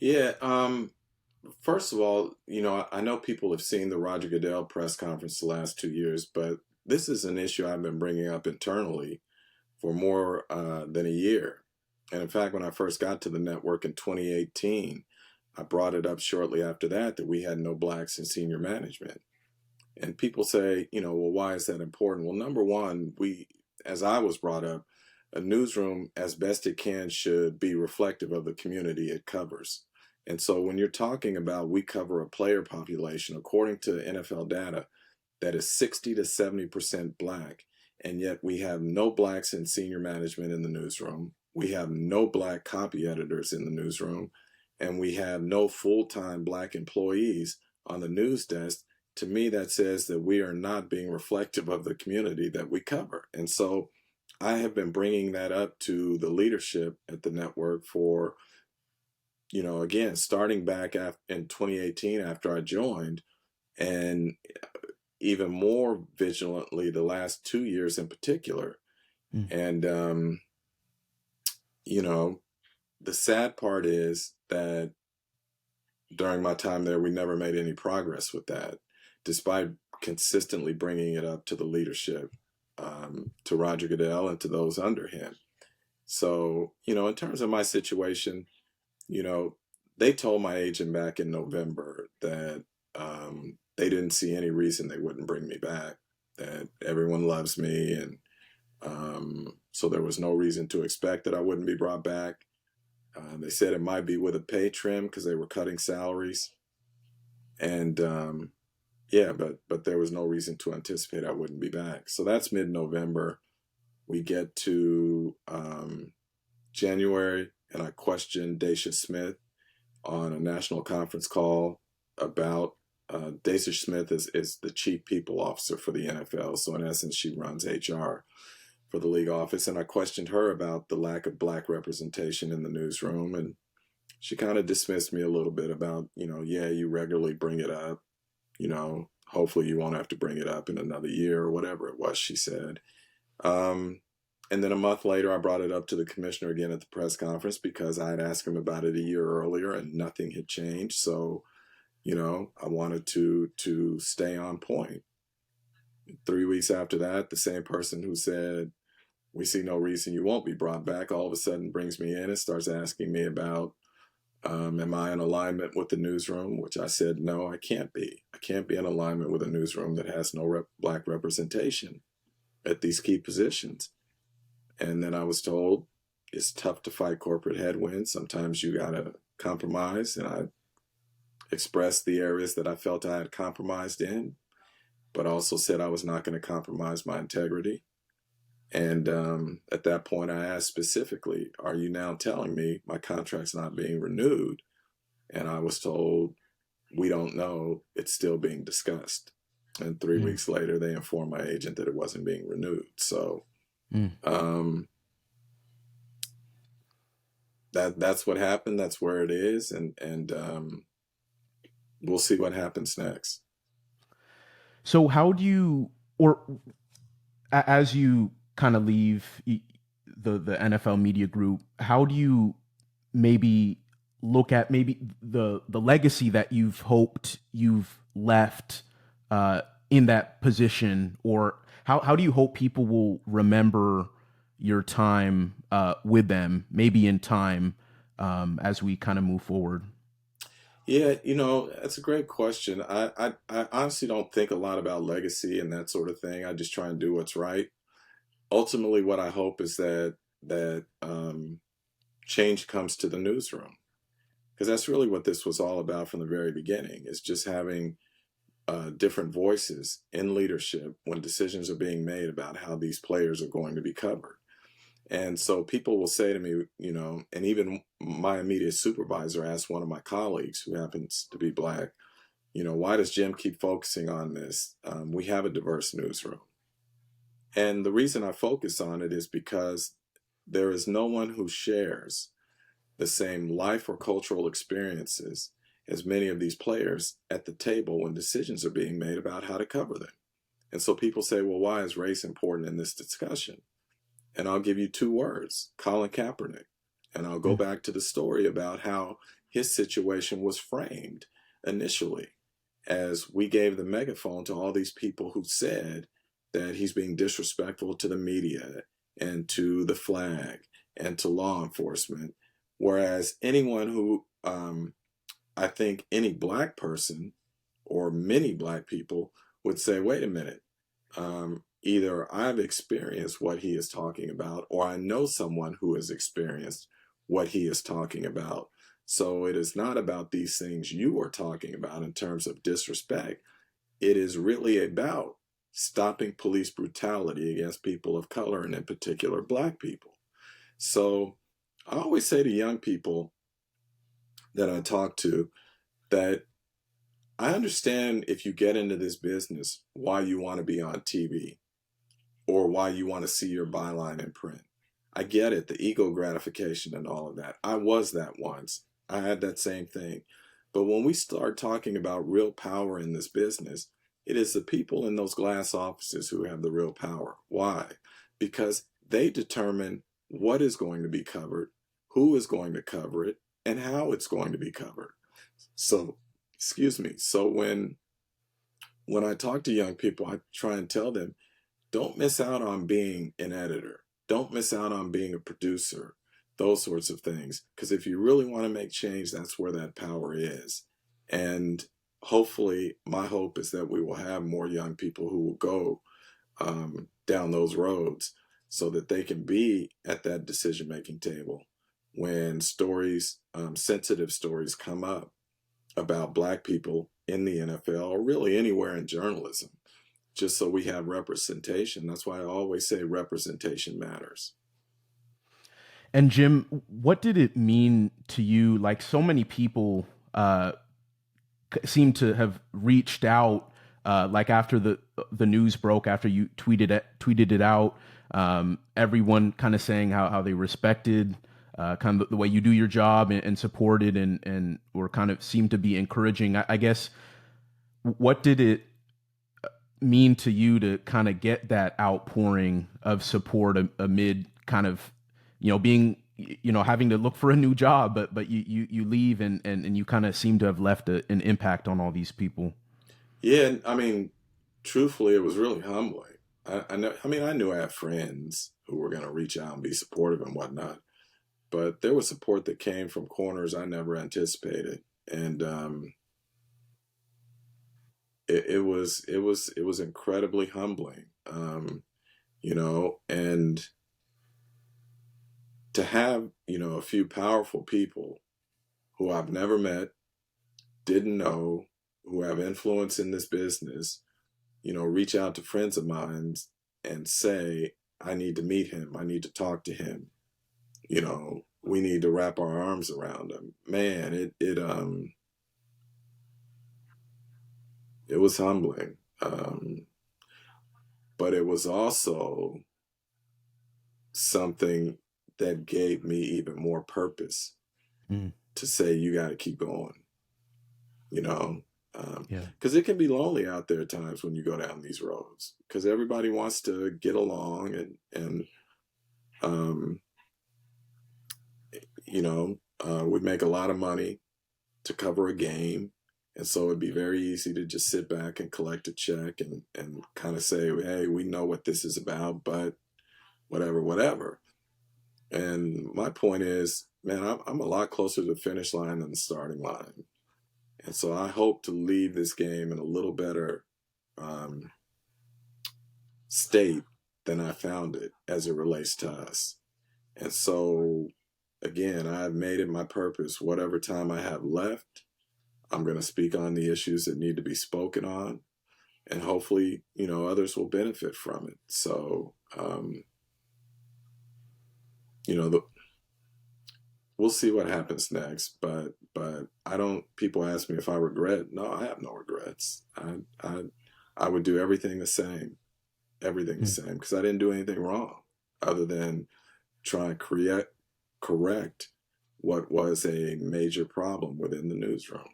Yeah. First of all, I know people have seen the Roger Goodell press conference the last 2 years, but this is an issue I've been bringing up internally for more than a year. And in fact, when I first got to the network in 2018, I brought it up shortly after that we had no blacks in senior management. And people say, well, why is that important? Well, number one, as I was brought up, a newsroom, as best it can, should be reflective of the community it covers. And so when you're talking about we cover a player population, according to NFL data, that is 60 to 70% black, and yet we have no blacks in senior management in the newsroom. We have no black copy editors in the newsroom, and we have no full-time black employees on the news desk. To me, that says that we are not being reflective of the community that we cover. And so I have been bringing that up to the leadership at the network for, again, starting back in 2018 after I joined, and even more vigilantly the last 2 years in particular. Mm. And, you know, the sad part is that during my time there, we never made any progress with that, despite consistently bringing it up to the leadership, to Roger Goodell and to those under him. So, in terms of my situation, you know, they told my agent back in November that they didn't see any reason they wouldn't bring me back, that everyone loves me. And so there was no reason to expect that I wouldn't be brought back. They said it might be with a pay trim because they were cutting salaries. And yeah, but there was no reason to anticipate I wouldn't be back. So that's mid-November. We get to January, and I questioned Dacia Smith on a national conference call about Dacia Smith is the chief people officer for the NFL. So in essence, she runs HR for the league office. And I questioned her about the lack of black representation in the newsroom. And she kind of dismissed me a little bit about, yeah, you regularly bring it up, hopefully you won't have to bring it up in another year or whatever it was she said. Um, and then a month later, I brought it up to the commissioner again at the press conference because I had asked him about it a year earlier and nothing had changed. So, I wanted to stay on point. 3 weeks after that, the same person who said, we see no reason you won't be brought back, all of a sudden brings me in and starts asking me about, am I in alignment with the newsroom? Which I said, no, I can't be. I can't be in alignment with a newsroom that has no black representation at these key positions. And then I was told it's tough to fight corporate headwinds. Sometimes you got to compromise. And I expressed the areas that I felt I had compromised in, but also said I was not going to compromise my integrity. And at that point, I asked specifically, are you now telling me my contract's not being renewed? And I was told, we don't know. It's still being discussed. And three Mm. weeks later, they informed my agent that it wasn't being renewed. So Mm. um, that's what happened. That's where it is, and we'll see what happens next. So how do you, or as you kind of leave the NFL media group, how do you maybe look at maybe the legacy that you've hoped you've left in that position, or how do you hope people will remember your time with them, maybe in time, as we kind of move forward? Yeah, that's a great question. I honestly don't think a lot about legacy and that sort of thing. I just try and do what's right. Ultimately, what I hope is that change comes to the newsroom, because that's really what this was all about from the very beginning. Is just having different voices in leadership when decisions are being made about how these players are going to be covered. And so people will say to me, and even my immediate supervisor asked one of my colleagues who happens to be black, why does Jim keep focusing on this? We have a diverse newsroom. And the reason I focus on it is because there is no one who shares the same life or cultural experiences as many of these players at the table when decisions are being made about how to cover them. And so people say, well, why is race important in this discussion? And I'll give you two words: Colin Kaepernick. And I'll go Mm. back to the story about how his situation was framed initially as we gave the megaphone to all these people who said that he's being disrespectful to the media and to the flag and to law enforcement. Whereas anyone who, I think any black person or many black people would say, wait a minute, either I've experienced what he is talking about, or I know someone who has experienced what he is talking about. So it is not about these things you are talking about in terms of disrespect. It is really about stopping police brutality against people of color, and in particular, black people. So I always say to young people that I talk to that I understand if you get into this business, why you want to be on TV or why you want to see your byline in print. I get it, the ego gratification and all of that. I was that once. I had that same thing. But when we start talking about real power in this business, it is the people in those glass offices who have the real power. Why? Because they determine what is going to be covered, who is going to cover it, and how it's going to be covered. So, excuse me. So when I talk to young people, I try and tell them, don't miss out on being an editor. Don't miss out on being a producer, those sorts of things. Because if you really want to make change, that's where that power is. And hopefully, my hope is that we will have more young people who will go down those roads so that they can be at that decision-making table when stories, sensitive stories come up about black people in the NFL or really anywhere in journalism, just so we have representation. That's why I always say representation matters. And Jim, what did it mean to you? Like so many people seem to have reached out, like after the news broke, after you tweeted it out. Everyone kind of saying how they respected kind of the way you do your job and supported and or kind of seemed to be encouraging. I guess what did it mean to you to kind of get that outpouring of support amid kind of, being, having to look for a new job, but you leave and you kind of seem to have left an impact on all these people? Yeah, I mean, truthfully, it was really humbling. I know. I mean, I knew I had friends who were going to reach out and be supportive and whatnot, but there was support that came from corners I never anticipated, and it was incredibly humbling. And to have a few powerful people who I've never met, didn't know, who have influence in this business, reach out to friends of mine and say, I need to meet him. I need to talk to him. We need to wrap our arms around him. Man, it was humbling. But it was also something that gave me even more purpose Mm, to say, you got to keep going, you know, yeah. because it can be lonely out there at times when you go down these roads because everybody wants to get along and um, we make a lot of money to cover a game. And so it'd be very easy to just sit back and collect a check and kind of say, hey, we know what this is about, but whatever, whatever. And my point is, man, I'm a lot closer to the finish line than the starting line. And so I hope to leave this game in a little better um, state than I found it as it relates to us. And so, again, I've made it my purpose, whatever time I have left, I'm going to speak on the issues that need to be spoken on. And hopefully, others will benefit from it. So, you know, the, we'll see what happens next. But I don't. People ask me if I regret. No, I have no regrets. I would do everything the Mm. same, because I didn't do anything wrong, other than try and correct what was a major problem within the newsroom.